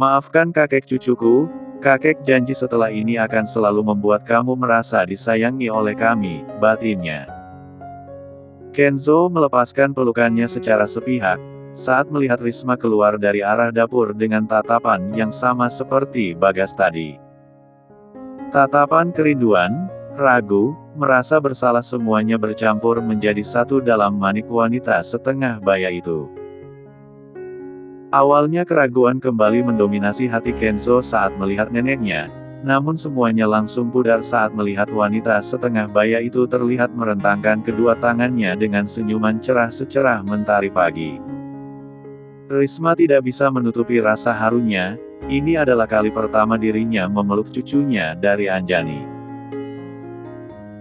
Maafkan kakek cucuku, kakek janji setelah ini akan selalu membuat kamu merasa disayangi oleh kami, batinnya. Kenzo melepaskan pelukannya secara sepihak, saat melihat Risma keluar dari arah dapur dengan tatapan yang sama seperti Bagas tadi. Tatapan kerinduan, ragu, merasa bersalah semuanya bercampur menjadi satu dalam manik wanita setengah baya itu. Awalnya keraguan kembali mendominasi hati Kenzo saat melihat neneknya, namun semuanya langsung pudar saat melihat wanita setengah baya itu terlihat merentangkan kedua tangannya dengan senyuman cerah secerah mentari pagi. Risma tidak bisa menutupi rasa harunya, ini adalah kali pertama dirinya memeluk cucunya dari Anjani.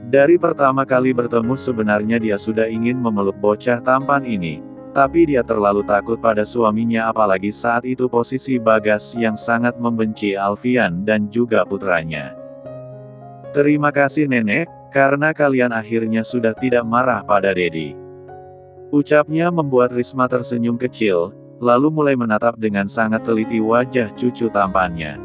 Dari pertama kali bertemu sebenarnya dia sudah ingin memeluk bocah tampan ini. Tapi dia terlalu takut pada suaminya apalagi saat itu posisi Bagas yang sangat membenci Alfian dan juga putranya. Terima kasih nenek, karena kalian akhirnya sudah tidak marah pada Dedi. Ucapnya membuat Risma tersenyum kecil, lalu mulai menatap dengan sangat teliti wajah cucu tampannya.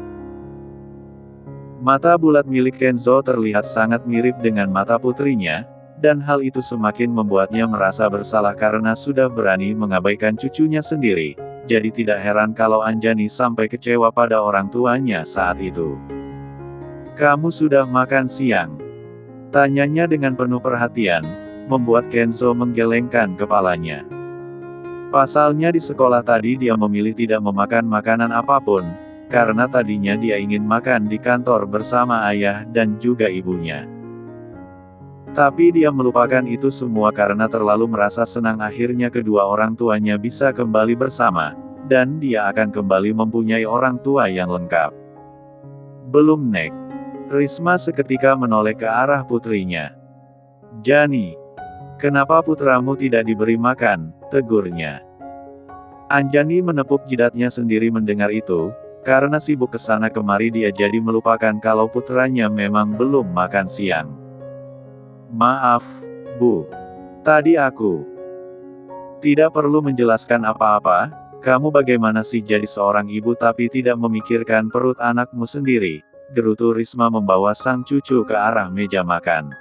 Mata bulat milik Kenzo terlihat sangat mirip dengan mata putrinya, dan hal itu semakin membuatnya merasa bersalah karena sudah berani mengabaikan cucunya sendiri, jadi tidak heran kalau Anjani sampai kecewa pada orang tuanya saat itu. Kamu sudah makan siang? Tanyanya dengan penuh perhatian, membuat Kenzo menggelengkan kepalanya. Pasalnya di sekolah tadi dia memilih tidak memakan makanan apapun, karena tadinya dia ingin makan di kantor bersama ayah dan juga ibunya. Tapi dia melupakan itu semua karena terlalu merasa senang akhirnya kedua orang tuanya bisa kembali bersama, dan dia akan kembali mempunyai orang tua yang lengkap. Belum nek. Risma seketika menoleh ke arah putrinya. Jani, kenapa putramu tidak diberi makan, tegurnya. Anjani menepuk jidatnya sendiri mendengar itu, karena sibuk kesana kemari dia jadi melupakan kalau putranya memang belum makan siang. Maaf, Bu. Tadi aku tidak perlu menjelaskan apa-apa, kamu bagaimana sih jadi seorang ibu tapi tidak memikirkan perut anakmu sendiri, gerutu Risma membawa sang cucu ke arah meja makan.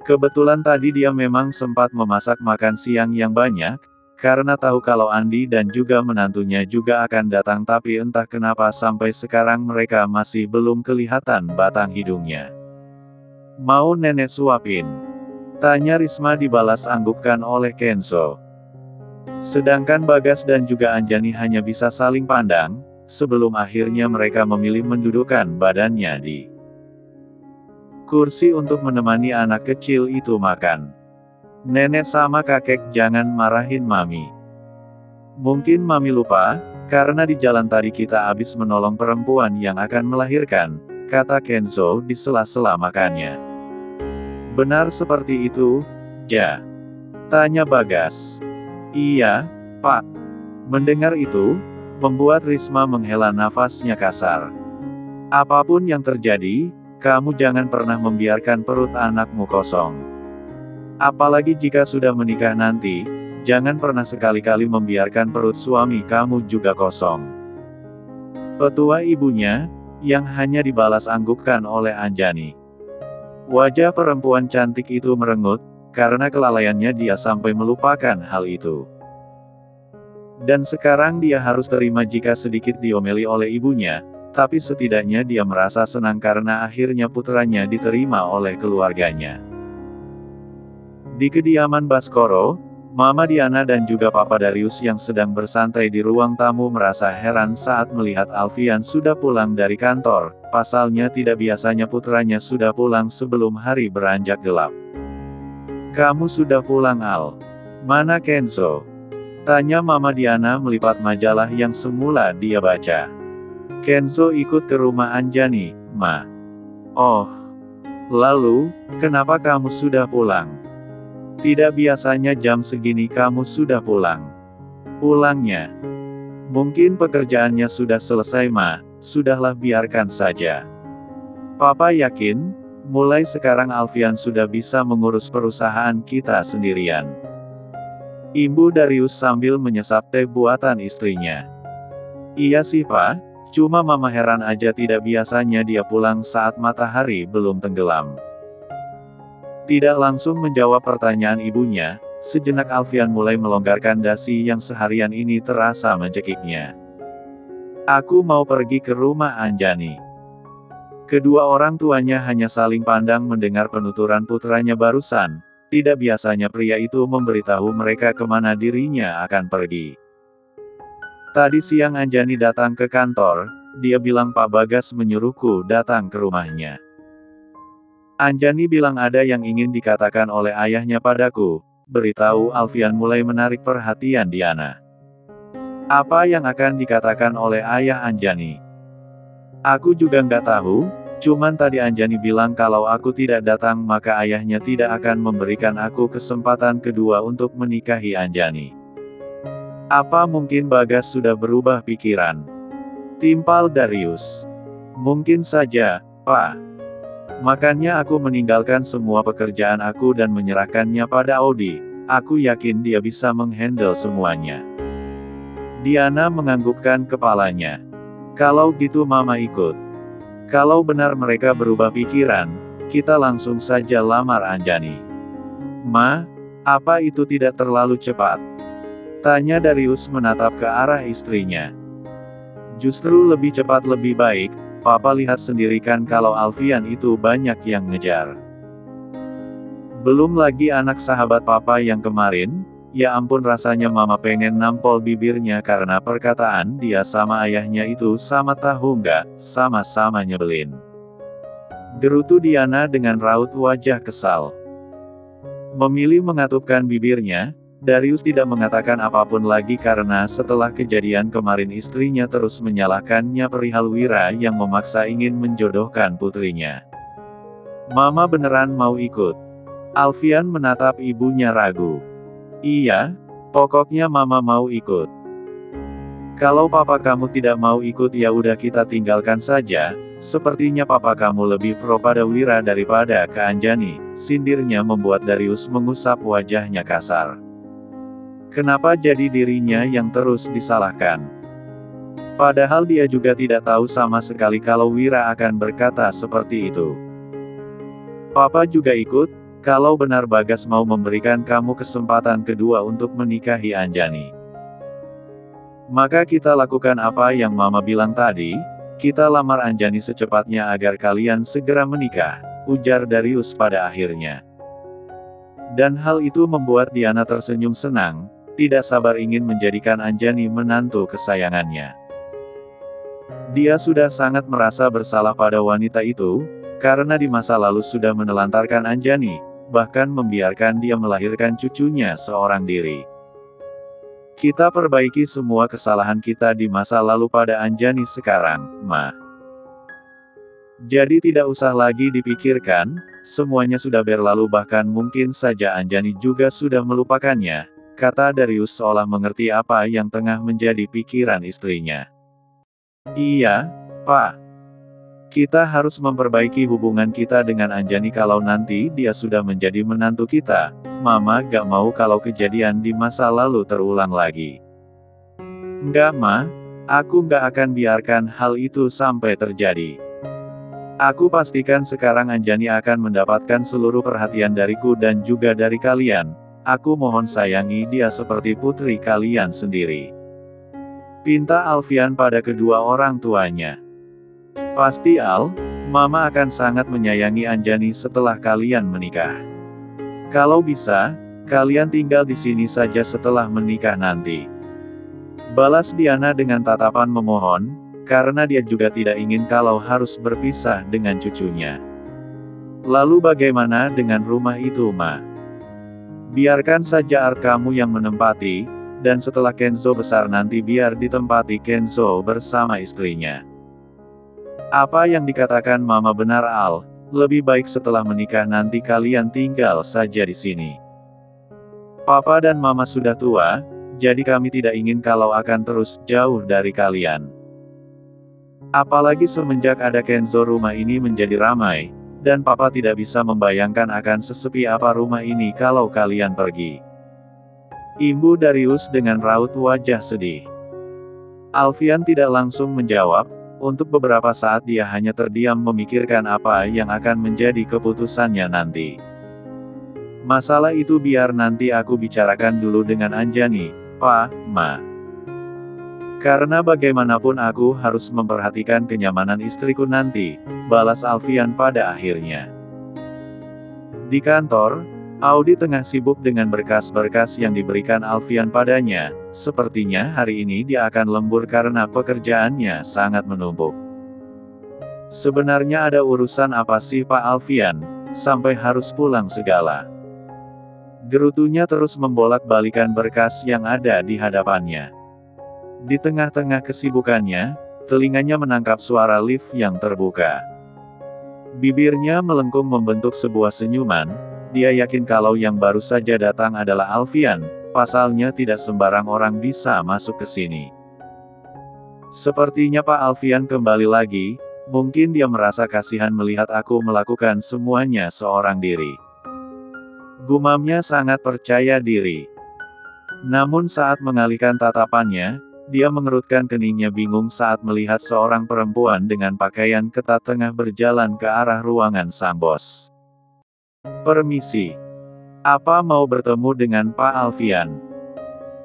Kebetulan tadi dia memang sempat memasak makan siang yang banyak, karena tahu kalau Andi dan juga menantunya juga akan datang tapi entah kenapa sampai sekarang mereka masih belum kelihatan batang hidungnya. Mau nenek suapin? Tanya Risma dibalas anggukkan oleh Kenzo. Sedangkan Bagas dan juga Anjani hanya bisa saling pandang, sebelum akhirnya mereka memilih mendudukkan badannya di kursi untuk menemani anak kecil itu makan. Nenek sama kakek jangan marahin Mami. Mungkin Mami lupa, karena di jalan tadi kita habis menolong perempuan yang akan melahirkan, kata Kenzo di sela-sela makannya. Benar seperti itu, Ja? Tanya Bagas. Iya, Pak. Mendengar itu, membuat Risma menghela nafasnya kasar. Apapun yang terjadi, kamu jangan pernah membiarkan perut anakmu kosong. Apalagi jika sudah menikah nanti, jangan pernah sekali-kali membiarkan perut suami kamu juga kosong. Petua ibunya, yang hanya dibalas anggukkan oleh Anjani. Wajah perempuan cantik itu merengut, karena kelalaiannya dia sampai melupakan hal itu. Dan sekarang dia harus terima jika sedikit diomeli oleh ibunya, tapi setidaknya dia merasa senang karena akhirnya putranya diterima oleh keluarganya. Di kediaman Baskoro, Mama Diana dan juga Papa Darius yang sedang bersantai di ruang tamu merasa heran saat melihat Alfian sudah pulang dari kantor, pasalnya tidak biasanya putranya sudah pulang sebelum hari beranjak gelap. Kamu sudah pulang Al? Mana Kenzo? Tanya Mama Diana melipat majalah yang semula dia baca. Kenzo ikut ke rumah Anjani, Ma. Oh. Lalu, kenapa kamu sudah pulang? Tidak biasanya jam segini kamu sudah pulang. Pulangnya. Mungkin pekerjaannya sudah selesai Ma, sudahlah biarkan saja. Papa yakin, mulai sekarang Alfian sudah bisa mengurus perusahaan kita sendirian. Ibu Darius sambil menyesap teh buatan istrinya. Iya sih Pak, cuma Mama heran aja tidak biasanya dia pulang saat matahari belum tenggelam. Tidak langsung menjawab pertanyaan ibunya, sejenak Alfian mulai melonggarkan dasi yang seharian ini terasa mencekiknya. Aku mau pergi ke rumah Anjani. Kedua orang tuanya hanya saling pandang mendengar penuturan putranya barusan. Tidak biasanya pria itu memberitahu mereka kemana dirinya akan pergi. Tadi siang Anjani datang ke kantor, dia bilang Pak Bagas menyuruhku datang ke rumahnya. Anjani bilang ada yang ingin dikatakan oleh ayahnya padaku, beritahu Alfian mulai menarik perhatian Diana. Apa yang akan dikatakan oleh ayah Anjani? Aku juga nggak tahu, cuman tadi Anjani bilang kalau aku tidak datang maka ayahnya tidak akan memberikan aku kesempatan kedua untuk menikahi Anjani. Apa mungkin Bagas sudah berubah pikiran? Timpal Darius. Mungkin saja, Pak. Makanya aku meninggalkan semua pekerjaan aku dan menyerahkannya pada Audi. Aku yakin dia bisa menghandle semuanya. Diana menganggukkan kepalanya. Kalau gitu Mama ikut. Kalau benar mereka berubah pikiran, kita langsung saja lamar Anjani. Ma, apa itu tidak terlalu cepat? Tanya Darius menatap ke arah istrinya. Justru lebih cepat lebih baik, Papa lihat sendiri kan kalau Alfian itu banyak yang ngejar. Belum lagi anak sahabat Papa yang kemarin, ya ampun rasanya Mama pengen nampol bibirnya karena perkataan dia sama ayahnya itu sama tahu nggak, sama-sama nyebelin. Gerutu Diana dengan raut wajah kesal. Memilih mengatupkan bibirnya, Darius tidak mengatakan apapun lagi karena setelah kejadian kemarin istrinya terus menyalahkannya perihal Wira yang memaksa ingin menjodohkan putrinya. Mama beneran mau ikut? Alfian menatap ibunya ragu. Iya, pokoknya Mama mau ikut. Kalau Papa kamu tidak mau ikut ya udah kita tinggalkan saja, sepertinya Papa kamu lebih pro pada Wira daripada ke Anjani, sindirnya membuat Darius mengusap wajahnya kasar. Kenapa jadi dirinya yang terus disalahkan? Padahal dia juga tidak tahu sama sekali kalau Wira akan berkata seperti itu. Papa juga ikut? Kalau benar Bagas mau memberikan kamu kesempatan kedua untuk menikahi Anjani, maka kita lakukan apa yang Mama bilang tadi, kita lamar Anjani secepatnya agar kalian segera menikah, ujar Darius pada akhirnya. Dan hal itu membuat Diana tersenyum senang, tidak sabar ingin menjadikan Anjani menantu kesayangannya. Dia sudah sangat merasa bersalah pada wanita itu, karena di masa lalu sudah menelantarkan Anjani, bahkan membiarkan dia melahirkan cucunya seorang diri. Kita perbaiki semua kesalahan kita di masa lalu pada Anjani sekarang, Ma. Jadi tidak usah lagi dipikirkan, semuanya sudah berlalu bahkan mungkin saja Anjani juga sudah melupakannya, kata Darius seolah mengerti apa yang tengah menjadi pikiran istrinya. Iya, Pak. Kita harus memperbaiki hubungan kita dengan Anjani kalau nanti dia sudah menjadi menantu kita. Mama gak mau kalau kejadian di masa lalu terulang lagi. Enggak Ma, aku gak akan biarkan hal itu sampai terjadi. Aku pastikan sekarang Anjani akan mendapatkan seluruh perhatian dariku dan juga dari kalian. Aku mohon sayangi dia seperti putri kalian sendiri. Pinta Alfian pada kedua orang tuanya. Pasti Al, Mama akan sangat menyayangi Anjani setelah kalian menikah. Kalau bisa, kalian tinggal di sini saja setelah menikah nanti. Balas Diana dengan tatapan memohon, karena dia juga tidak ingin kalau harus berpisah dengan cucunya. Lalu bagaimana dengan rumah itu Ma? Biarkan saja Art kamu yang menempati, dan setelah Kenzo besar nanti biar ditempati Kenzo bersama istrinya. Apa yang dikatakan Mama benar Al, lebih baik setelah menikah nanti kalian tinggal saja di sini. Papa dan Mama sudah tua, jadi kami tidak ingin kalau akan terus jauh dari kalian. Apalagi semenjak ada Kenzo rumah ini menjadi ramai, dan Papa tidak bisa membayangkan akan sesepi apa rumah ini kalau kalian pergi. Imbu Darius dengan raut wajah sedih. Alfian tidak langsung menjawab. Untuk beberapa saat dia hanya terdiam memikirkan apa yang akan menjadi keputusannya nanti. Masalah itu biar nanti aku bicarakan dulu dengan Anjani, Pa, Ma. Karena bagaimanapun aku harus memperhatikan kenyamanan istriku nanti, balas Alfian pada akhirnya. Di kantor, Audi tengah sibuk dengan berkas-berkas yang diberikan Alfian padanya. Sepertinya hari ini dia akan lembur karena pekerjaannya sangat menumpuk. Sebenarnya ada urusan apa sih Pak Alfian, sampai harus pulang segala? Gerutunya terus membolak-balikan berkas yang ada di hadapannya. Di tengah-tengah kesibukannya, telinganya menangkap suara lift yang terbuka. Bibirnya melengkung membentuk sebuah senyuman. Dia yakin kalau yang baru saja datang adalah Alfian, pasalnya tidak sembarang orang bisa masuk ke sini. Sepertinya Pak Alfian kembali lagi, mungkin dia merasa kasihan melihat aku melakukan semuanya seorang diri. Gumamnya sangat percaya diri. Namun saat mengalihkan tatapannya, dia mengerutkan keningnya bingung saat melihat seorang perempuan dengan pakaian ketat tengah berjalan ke arah ruangan sang bos. Permisi. Apa mau bertemu dengan Pak Alfian?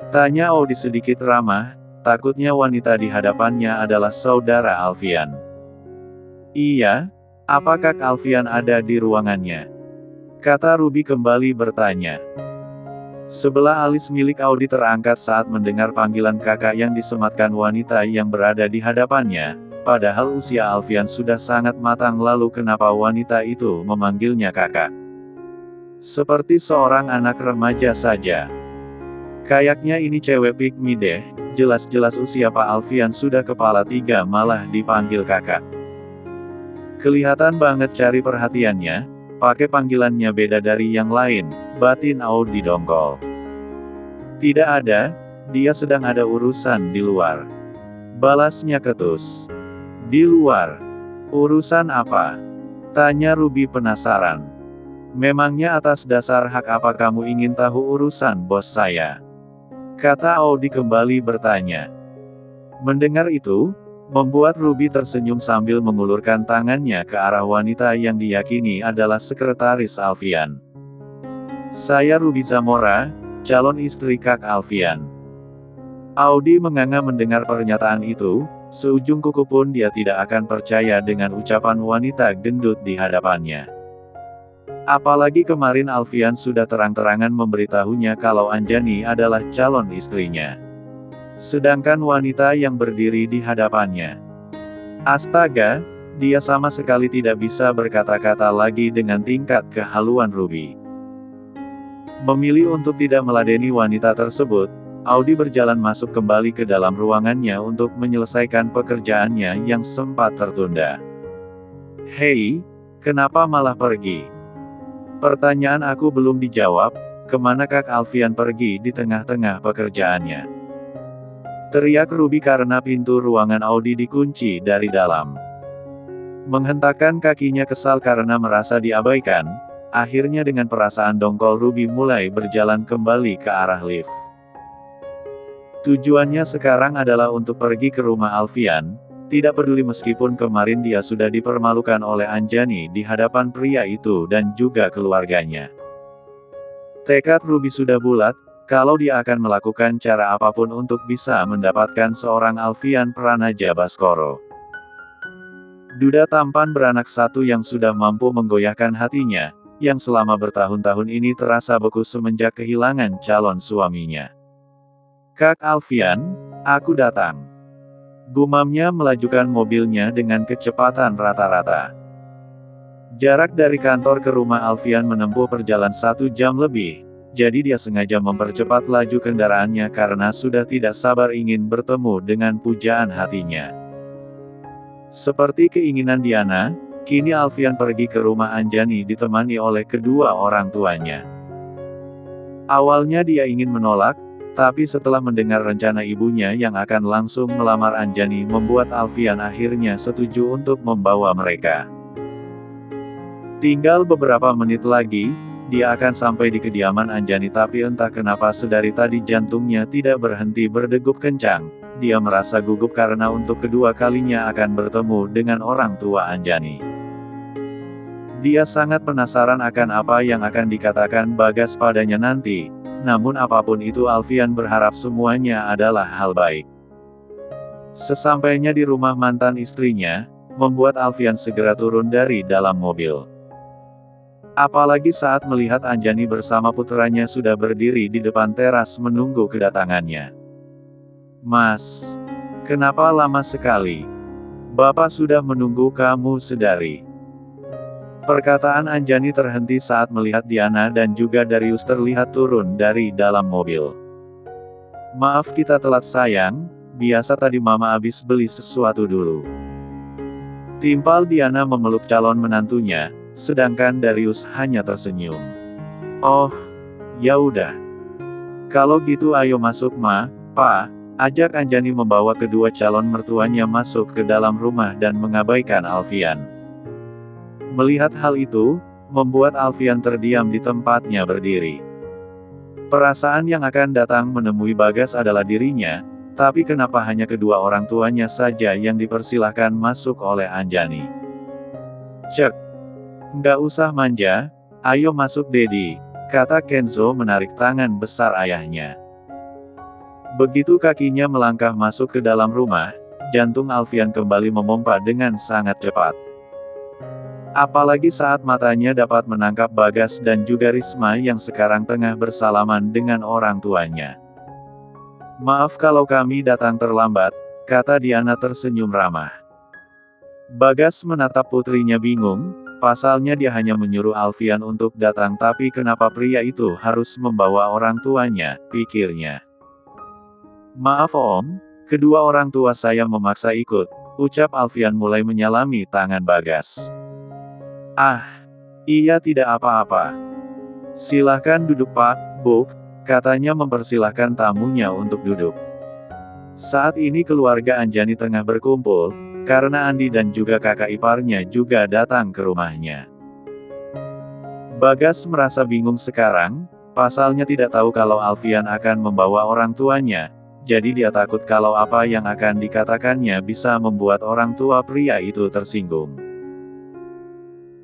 Tanya Audi sedikit ramah, takutnya wanita di hadapannya adalah saudara Alfian. Iya, apakah Alfian ada di ruangannya? Kata Ruby kembali bertanya. Sebelah alis milik Audi terangkat saat mendengar panggilan kakak yang disematkan wanita yang berada di hadapannya, padahal usia Alfian sudah sangat matang lalu kenapa wanita itu memanggilnya kakak? Seperti seorang anak remaja saja. Kayaknya ini cewek pick me deh, jelas-jelas usia Pak Alfian sudah kepala 3 malah dipanggil kakak. Kelihatan banget cari perhatiannya, pakai panggilannya beda dari yang lain, batin Audi dongkol. Tidak ada, dia sedang ada urusan di luar. Balasnya ketus. Di luar? Urusan apa? Tanya Ruby penasaran. Memangnya atas dasar hak apa kamu ingin tahu urusan bos saya? Kata Audi kembali bertanya. Mendengar itu, membuat Ruby tersenyum sambil mengulurkan tangannya ke arah wanita yang diyakini adalah sekretaris Alfian. Saya Ruby Zamora, calon istri Kak Alfian. Audi menganga mendengar pernyataan itu, seujung kuku pun dia tidak akan percaya dengan ucapan wanita gendut di hadapannya. Apalagi kemarin Alfian sudah terang-terangan memberitahunya kalau Anjani adalah calon istrinya. Sedangkan wanita yang berdiri di hadapannya. Astaga, dia sama sekali tidak bisa berkata-kata lagi dengan tingkat kehaluan Ruby. Memilih untuk tidak meladeni wanita tersebut, Audi berjalan masuk kembali ke dalam ruangannya untuk menyelesaikan pekerjaannya yang sempat tertunda. Hei, kenapa malah pergi? Pertanyaan aku belum dijawab, kemana Kak Alfian pergi di tengah-tengah pekerjaannya? Teriak Ruby karena pintu ruangan Audi dikunci dari dalam. Menghentakkan kakinya kesal karena merasa diabaikan, akhirnya dengan perasaan dongkol Ruby mulai berjalan kembali ke arah lift. Tujuannya sekarang adalah untuk pergi ke rumah Alfian, tidak peduli meskipun kemarin dia sudah dipermalukan oleh Anjani di hadapan pria itu dan juga keluarganya. Tekad Ruby sudah bulat, kalau dia akan melakukan cara apapun untuk bisa mendapatkan seorang Alfian Pranaja Baskoro. Duda tampan beranak satu yang sudah mampu menggoyahkan hatinya, yang selama bertahun-tahun ini terasa beku semenjak kehilangan calon suaminya. Kak Alfian, aku datang. Gumamnya melajukan mobilnya dengan kecepatan rata-rata. Jarak dari kantor ke rumah Alfian menempuh perjalanan 1 jam lebih, jadi dia sengaja mempercepat laju kendaraannya karena sudah tidak sabar ingin bertemu dengan pujaan hatinya. Seperti keinginan Diana, kini Alfian pergi ke rumah Anjani ditemani oleh kedua orang tuanya. Awalnya dia ingin menolak, tapi setelah mendengar rencana ibunya yang akan langsung melamar Anjani membuat Alfian akhirnya setuju untuk membawa mereka. Tinggal beberapa menit lagi, dia akan sampai di kediaman Anjani tapi entah kenapa sedari tadi jantungnya tidak berhenti berdegup kencang, dia merasa gugup karena untuk kedua kalinya akan bertemu dengan orang tua Anjani. Dia sangat penasaran akan apa yang akan dikatakan Bagas padanya nanti, namun apapun itu Alfian berharap semuanya adalah hal baik. Sesampainya di rumah mantan istrinya, membuat Alfian segera turun dari dalam mobil. Apalagi saat melihat Anjani bersama putranya sudah berdiri di depan teras menunggu kedatangannya. "Mas, kenapa lama sekali? Bapak sudah menunggu kamu sedari." Perkataan Anjani terhenti saat melihat Diana dan juga Darius terlihat turun dari dalam mobil. "Maaf kita telat sayang, biasa tadi mama habis beli sesuatu dulu." Timpal Diana memeluk calon menantunya, sedangkan Darius hanya tersenyum. "Oh, ya udah. Kalau gitu ayo masuk Ma, Pa," ajak Anjani membawa kedua calon mertuanya masuk ke dalam rumah dan mengabaikan Alfian. Melihat hal itu, membuat Alfian terdiam di tempatnya berdiri. Perasaan yang akan datang menemui Bagas adalah dirinya, tapi kenapa hanya kedua orang tuanya saja yang dipersilahkan masuk oleh Anjani? "Cek. Nggak usah manja, ayo masuk Dedi," kata Kenzo menarik tangan besar ayahnya. Begitu kakinya melangkah masuk ke dalam rumah, jantung Alfian kembali memompa dengan sangat cepat. Apalagi saat matanya dapat menangkap Bagas dan juga Risma yang sekarang tengah bersalaman dengan orang tuanya. "Maaf kalau kami datang terlambat," kata Diana tersenyum ramah. Bagas menatap putrinya bingung. Pasalnya dia hanya menyuruh Alfian untuk datang tapi kenapa pria itu harus membawa orang tuanya, pikirnya. "Maaf Om, kedua orang tua saya memaksa ikut," ucap Alfian mulai menyalami tangan Bagas. "Ah, iya tidak apa-apa. Silahkan duduk Pak, Bu," katanya mempersilahkan tamunya untuk duduk. Saat ini keluarga Anjani tengah berkumpul, karena Andi dan juga kakak iparnya juga datang ke rumahnya. Bagas merasa bingung sekarang, pasalnya tidak tahu kalau Alfian akan membawa orang tuanya, jadi dia takut kalau apa yang akan dikatakannya bisa membuat orang tua pria itu tersinggung.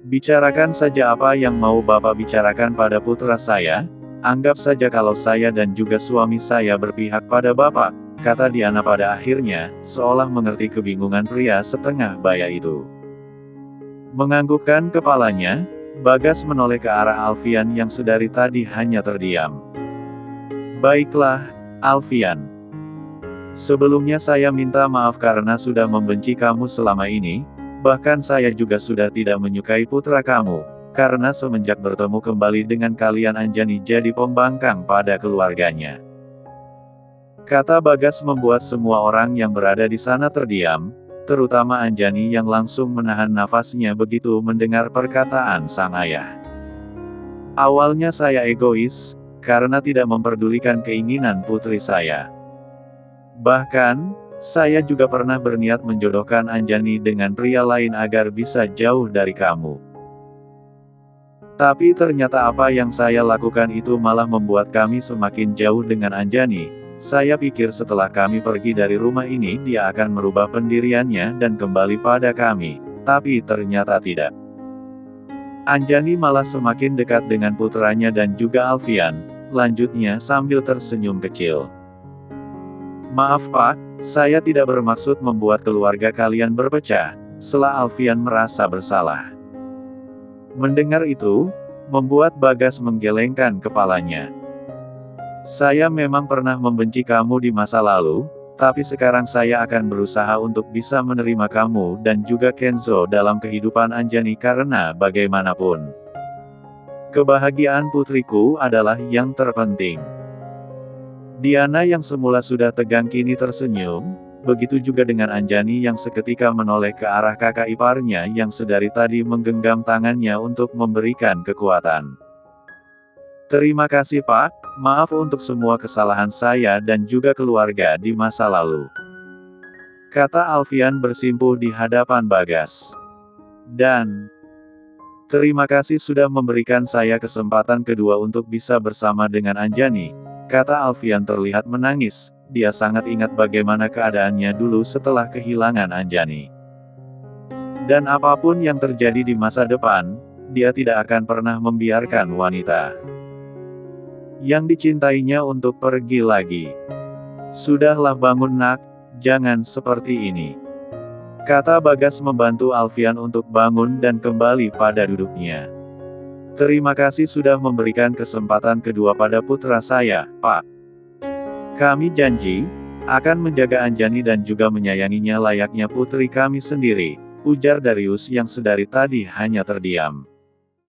"Bicarakan saja apa yang mau Bapak bicarakan pada putra saya, anggap saja kalau saya dan juga suami saya berpihak pada Bapak," kata Diana pada akhirnya, seolah mengerti kebingungan pria setengah baya itu. Menganggukkan kepalanya, Bagas menoleh ke arah Alfian yang sedari tadi hanya terdiam. "Baiklah, Alfian. Sebelumnya saya minta maaf karena sudah membenci kamu selama ini, bahkan saya juga sudah tidak menyukai putra kamu, karena semenjak bertemu kembali dengan kalian Anjani jadi pembangkang pada keluarganya." Kata Bagas membuat semua orang yang berada di sana terdiam, terutama Anjani yang langsung menahan nafasnya begitu mendengar perkataan sang ayah. "Awalnya saya egois, karena tidak memperdulikan keinginan putri saya. Bahkan, saya juga pernah berniat menjodohkan Anjani dengan pria lain agar bisa jauh dari kamu. Tapi ternyata apa yang saya lakukan itu malah membuat kami semakin jauh dengan Anjani. Saya pikir setelah kami pergi dari rumah ini dia akan merubah pendiriannya dan kembali pada kami, tapi ternyata tidak. Anjani malah semakin dekat dengan putranya dan juga Alfian," lanjutnya sambil tersenyum kecil. "Maaf Pak, saya tidak bermaksud membuat keluarga kalian berpecah," sela Alfian merasa bersalah. Mendengar itu, membuat Bagas menggelengkan kepalanya. "Saya memang pernah membenci kamu di masa lalu, tapi sekarang saya akan berusaha untuk bisa menerima kamu dan juga Kenzo dalam kehidupan Anjani karena bagaimanapun, kebahagiaan putriku adalah yang terpenting." Diana yang semula sudah tegang kini tersenyum, begitu juga dengan Anjani yang seketika menoleh ke arah kakak iparnya yang sedari tadi menggenggam tangannya untuk memberikan kekuatan. "Terima kasih Pak, maaf untuk semua kesalahan saya dan juga keluarga di masa lalu," kata Alfian bersimpuh di hadapan Bagas. "Dan terima kasih sudah memberikan saya kesempatan kedua untuk bisa bersama dengan Anjani," kata Alfian terlihat menangis, dia sangat ingat bagaimana keadaannya dulu setelah kehilangan Anjani. Dan apapun yang terjadi di masa depan, dia tidak akan pernah membiarkan wanita yang dicintainya untuk pergi lagi. Sudahlah bangun nak, jangan seperti ini, kata Bagas membantu Alfian untuk bangun dan kembali pada duduknya. Terima kasih sudah memberikan kesempatan kedua pada putra saya, Pak. Kami janji akan menjaga Anjani dan juga menyayanginya layaknya putri kami sendiri, ujar Darius yang sedari tadi hanya terdiam.